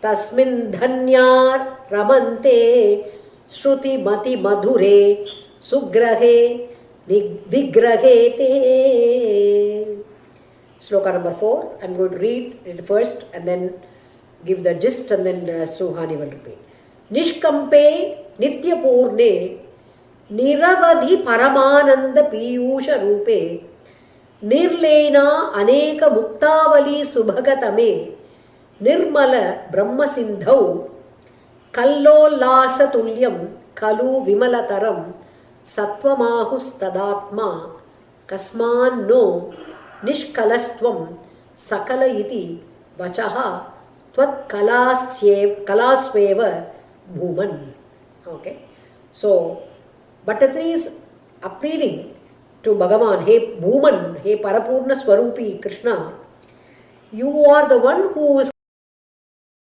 तस्मिन् धन्यार रमन्ते श्रुतिमति मधुरे सुग्रहे विग्रहे ते. Sloka number 4. I'm going to read it first and then give the gist and then Suhani will repeat. Nishkampe Nityapurne Niravadhi Paramananda Piyusha Rupe Nirlena Aneka Muktavali Subhagatame Nirmala Brahma Sindhau Kallolasa Tulyam Kalu Vimalataram Satvamahus Tadatma Kasman no Nishkalastvam Sakala iti Vachaha Tvat Kalasveva Bhuman. Okay. So, Bhattatri is appealing to Bhagavan, Hey Bhuman, Hey Parapurna Swarupi Krishna, you are the one who is